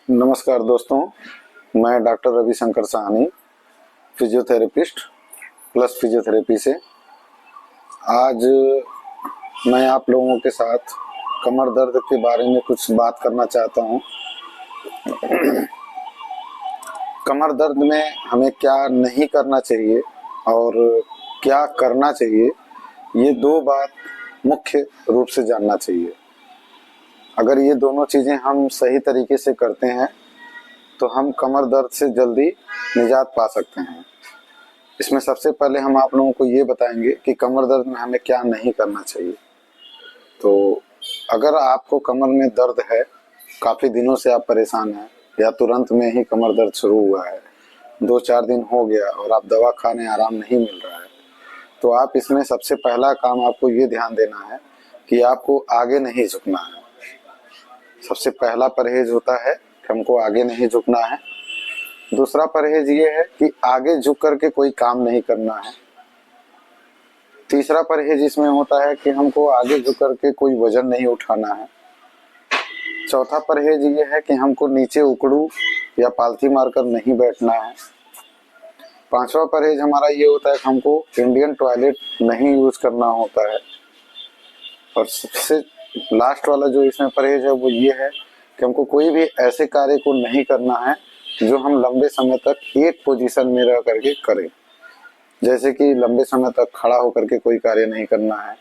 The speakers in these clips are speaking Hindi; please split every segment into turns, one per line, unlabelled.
नमस्कार दोस्तों, मैं doctor Ravishankar Sahni, physiotherapist plus physiotherapy से आज मैं आप लोगों के साथ कमर दर्द के बारे में कुछ बात करना चाहता हूं। कमर दर्द में हमें क्या नहीं करना चाहिए और क्या करना चाहिए, ये दो बात मुख्य रूप से जानना चाहिए। अगर ये दोनों चीज़ें हम सही तरीके से करते हैं तो हम कमर दर्द से जल्दी निजात पा सकते हैं। इसमें सबसे पहले हम आप लोगों को ये बताएंगे कि कमर दर्द में हमें क्या नहीं करना चाहिए। तो अगर आपको कमर में दर्द है, काफ़ी दिनों से आप परेशान हैं या तुरंत में ही कमर दर्द शुरू हुआ है, 2-4 दिन हो गया और आप दवा खाने आराम नहीं मिल रहा है, तो आप इसमें सबसे पहला काम आपको ये ध्यान देना है कि आपको आगे नहीं झुकना है। सबसे पहला परहेज होता है कि हमको आगे नहीं झुकना है। दूसरा परहेज ये है कि आगे झुक करके कोई काम नहीं करना है। तीसरा परहेज इसमें होता है कि हमको आगे झुक करके कोई वजन नहीं उठाना है। चौथा परहेज ये है कि हमको नीचे उकड़ू या पालथी मारकर नहीं बैठना है। पांचवा परहेज हमारा ये होता है कि हमको इंडियन टॉयलेट नहीं यूज करना होता है। और सबसे लास्ट वाला जो इसमें परहेज है वो ये है कि हमको कोई भी ऐसे कार्य को नहीं करना है जो हम लंबे समय तक एक पोजीशन में रह करके करें। जैसे कि लंबे समय तक खड़ा होकर के कोई कार्य नहीं करना है,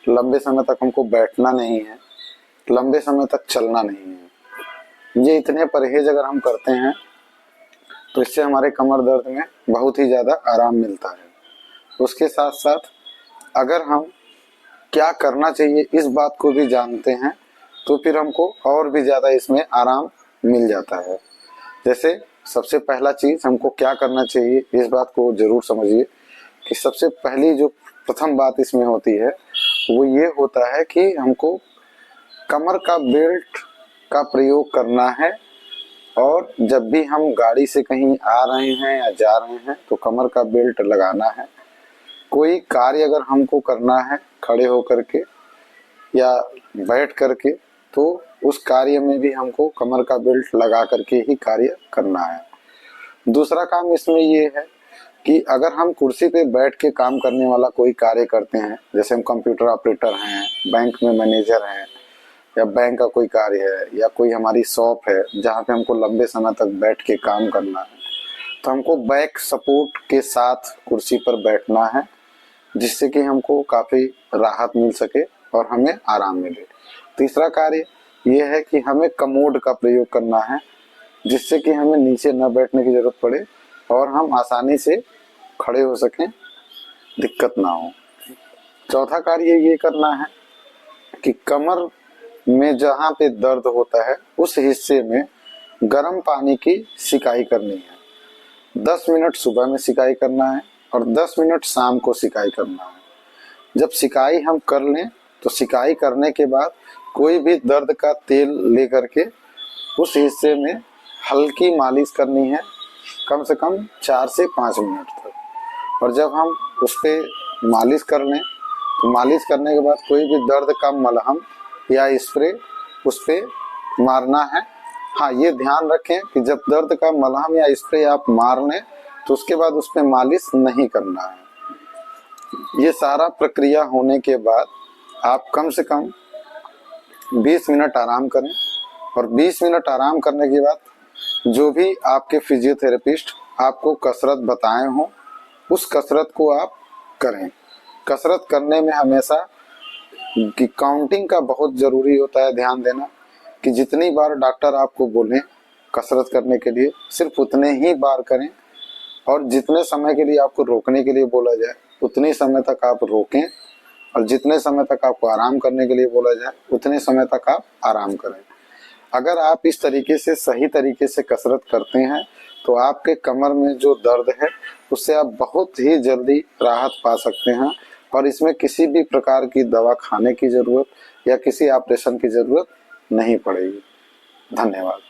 लंबे समय तक हमको बैठना नहीं है, लंबे समय तक चलना नहीं है। ये इतने परहेज अगर हम करते हैं तो इससे हमारे कमर दर्द में बहुत ही ज़्यादा आराम मिलता है। उसके साथ साथ अगर हम क्या करना चाहिए इस बात को भी जानते हैं तो फिर हमको और भी ज़्यादा इसमें आराम मिल जाता है। जैसे सबसे पहला चीज़ हमको क्या करना चाहिए, इस बात को ज़रूर समझिए कि सबसे पहली जो प्रथम बात इसमें होती है वो ये होता है कि हमको कमर का बेल्ट का प्रयोग करना है। और जब भी हम गाड़ी से कहीं आ रहे हैं या जा रहे हैं तो कमर का बेल्ट लगाना है। कोई कार्य अगर हमको करना है खड़े होकर के या बैठ करके, तो उस कार्य में भी हमको कमर का बेल्ट लगा करके ही कार्य करना है। दूसरा काम इसमें ये है कि अगर हम कुर्सी पे बैठ के काम करने वाला कोई कार्य करते हैं, जैसे हम कंप्यूटर ऑपरेटर हैं, बैंक में मैनेजर हैं, या बैंक का कोई कार्य है, या कोई हमारी शॉप है जहाँ पे हमको लंबे समय तक बैठ के काम करना है, तो हमको बैक सपोर्ट के साथ कुर्सी पर बैठना है, जिससे कि हमको काफ़ी राहत मिल सके और हमें आराम मिले। तीसरा कार्य ये है कि हमें कमोड का प्रयोग करना है, जिससे कि हमें नीचे न बैठने की ज़रूरत पड़े और हम आसानी से खड़े हो सकें, दिक्कत ना हो। चौथा कार्य ये करना है कि कमर में जहाँ पे दर्द होता है उस हिस्से में गर्म पानी की सिकाई करनी है। 10 मिनट सुबह में सिकाई करना है और 10 मिनट शाम को सिकाई करना है। जब सिकाई हम कर लें तो सिकाई करने के बाद कोई भी दर्द का तेल लेकर के उस हिस्से में हल्की मालिश करनी है, कम से कम 4 से 5 मिनट तक। और जब हम उस पर मालिश कर लें तो मालिश करने के बाद कोई भी दर्द का मलहम या स्प्रे उस पर मारना है। हाँ, ये ध्यान रखें कि जब दर्द का मलहम या स्प्रे आप मार लें तो उसके बाद उस पर मालिश नहीं करना है। ये सारा प्रक्रिया होने के बाद आप कम से कम 20 मिनट आराम करें और 20 मिनट आराम करने के बाद जो भी आपके फिजियोथेरेपिस्ट आपको कसरत बताए हों उस कसरत को आप करें। कसरत करने में हमेशा कि काउंटिंग का बहुत ज़रूरी होता है, ध्यान देना कि जितनी बार डॉक्टर आपको बोलें कसरत करने के लिए सिर्फ उतने ही बार करें, और जितने समय के लिए आपको रोकने के लिए बोला जाए उतने समय तक आप रोकें, और जितने समय तक आपको आराम करने के लिए बोला जाए उतने समय तक आप आराम करें। अगर आप इस तरीके से सही तरीके से कसरत करते हैं तो आपके कमर में जो दर्द है उससे आप बहुत ही जल्दी राहत पा सकते हैं और इसमें किसी भी प्रकार की दवा खाने की ज़रूरत या किसी ऑपरेशन की ज़रूरत नहीं पड़ेगी। धन्यवाद।